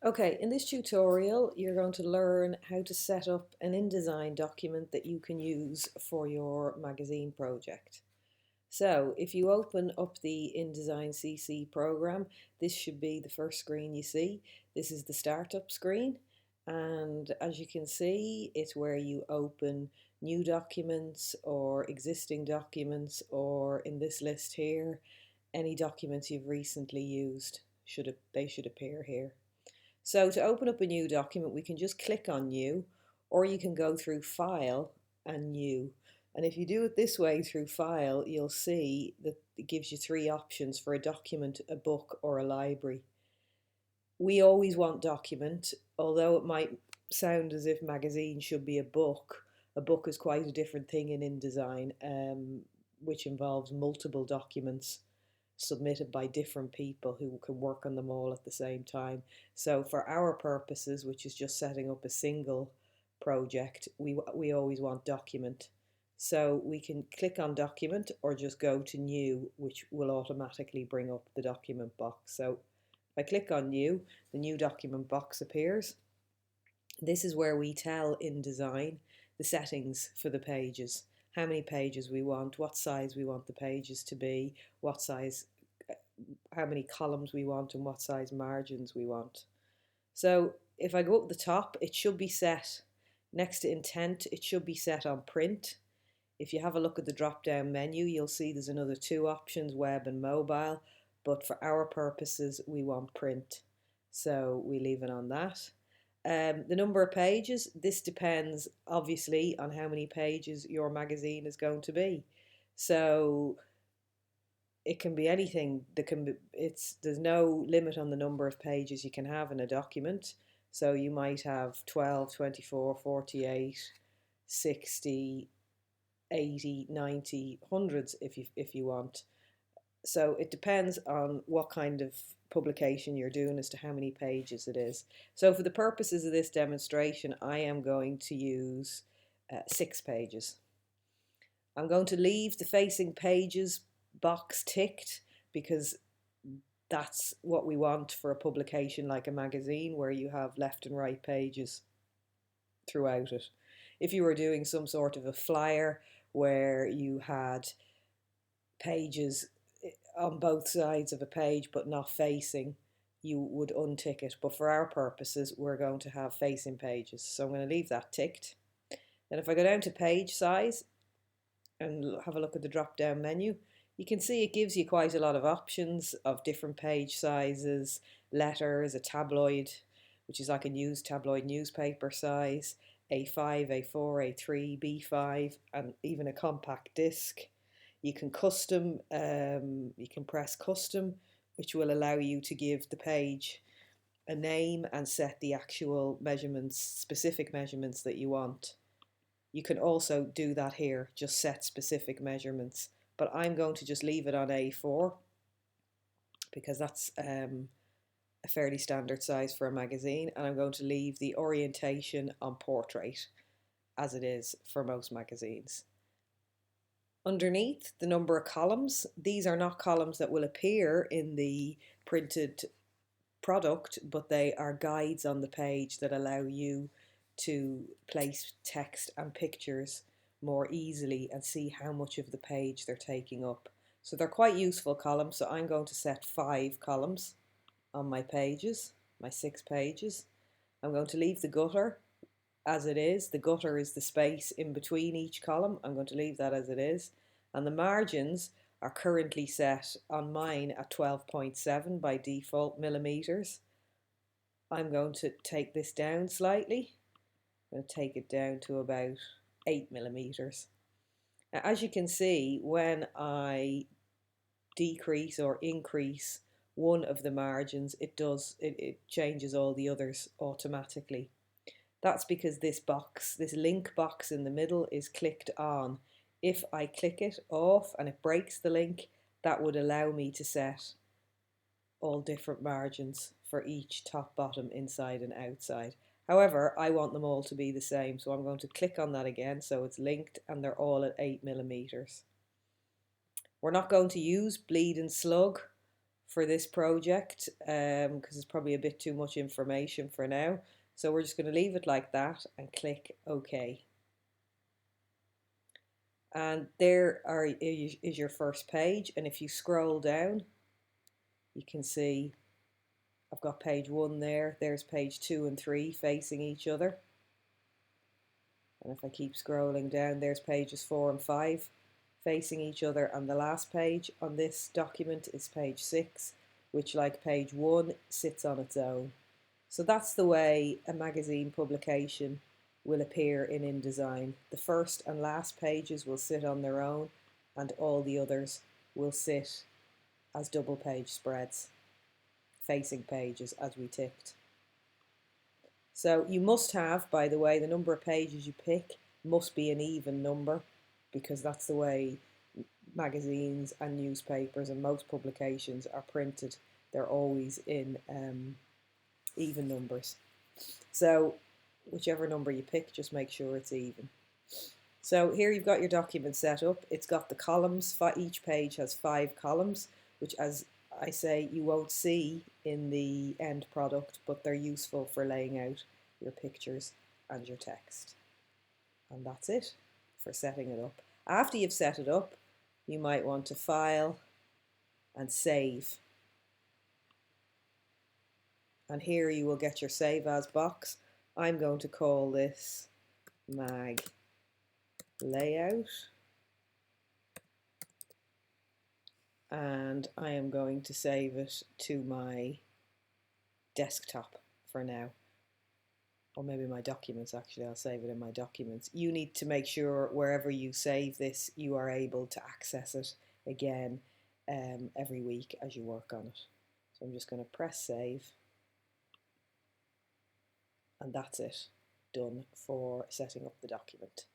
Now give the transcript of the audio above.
Okay, in this tutorial, you're going to learn how to set up an InDesign document that you can use for your magazine project. So if you open up the InDesign CC program, this should be the first screen you see. This is the startup screen. And as you can see, it's where you open new documents or existing documents, or in this list here, any documents you've recently used. They should appear here. So to open up a new document, we can just click on New, or you can go through File and New. And if you do it this way through File, you'll see that it gives you three options for a document, a book, or a library. We always want document, although it might sound as if magazine should be a book. A book is quite a different thing in InDesign, which involves multiple documents submitted by different people who can work on them all at the same time. So for our purposes, which is just setting up a single project, we always want document. So we can click on document or just go to new, which will automatically bring up the document box. So if I click on new, the new document box appears. This is where we tell InDesign the settings for the pages, how many pages we want, what size we want the pages to be, what size, how many columns we want, and what size margins we want. So if I go up the top, it should be set next to intent, it should be set on print. If you have a look at the drop down menu, you'll see there's another two options, web and mobile, but for our purposes we want print, so we leave it on that. The number of pages, this depends obviously on how many pages your magazine is going to be. So it can be anything. There's no limit on the number of pages you can have in a document. So you might have 12, 24, 48, 60, 80, 90, hundreds if you want. So it depends on what kind of publication you're doing as to how many pages it is. So for the purposes of this demonstration, I am going to use 6 pages. I'm going to leave the facing pages box ticked because that's what we want for a publication like a magazine, where you have left and right pages throughout it. If you were doing some sort of a flyer where you had pages on both sides of a page but not facing, you would untick it. But for our purposes, we're going to have facing pages. So I'm going to leave that ticked. Then if I go down to page size and have a look at the drop down menu, you can see it gives you quite a lot of options of different page sizes, letters, a tabloid, which is like a tabloid newspaper size, A5, A4, A3, B5, and even a compact disc. You can you can press custom, which will allow you to give the page a name and set the actual measurements, specific measurements that you want. You can also do that here, just set specific measurements, but I'm going to just leave it on A4 because that's a fairly standard size for a magazine, and I'm going to leave the orientation on portrait as it is for most magazines. Underneath, the number of columns, these are not columns that will appear in the printed product, but they are guides on the page that allow you to place text and pictures more easily and see how much of the page they're taking up. So they're quite useful columns, so I'm going to set 5 columns on my pages, my 6 pages. I'm going to leave the gutter as it is. The gutter is the space in between each column. I'm going to leave that as it is. And the margins are currently set on mine at 12.7 by default millimeters. I'm going to take this down slightly. I'm going to take it down to about 8 millimeters. Now, as you can see, when I decrease or increase one of the margins, it changes all the others automatically. That's because this link box in the middle is clicked on. If I click it off and it breaks the link, that would allow me to set all different margins for each top, bottom, inside and outside. However, I want them all to be the same, so I'm going to click on that again so it's linked and they're all at 8 millimeters. We're not going to use bleed and slug for this project because it's probably a bit too much information for now. So we're just going to leave it like that and click OK. And there is your first page. And if you scroll down, you can see I've got page 1 there. There's page 2 and 3 facing each other. And if I keep scrolling down, there's pages 4 and 5 facing each other. And the last page on this document is page 6, which, like page 1, sits on its own. So that's the way a magazine publication will appear in InDesign. The first and last pages will sit on their own, and all the others will sit as double page spreads, facing pages as we ticked. So you must have, by the way, the number of pages you pick must be an even number, because that's the way magazines and newspapers and most publications are printed. They're always in even numbers. So whichever number you pick, just make sure it's even. So here you've got your document set up. It's got the columns. Each page has 5 columns, which, as I say, you won't see in the end product, but they're useful for laying out your pictures and your text. And that's it for setting it up. After you've set it up, you might want to file and save. And here you will get your save as box. I'm going to call this mag layout. And I am going to save it to my desktop for now. Or maybe my documents, actually. I'll save it in my documents. You need to make sure wherever you save this, you are able to access it again every week as you work on it. So I'm just going to press save. And that's it, done for setting up the document.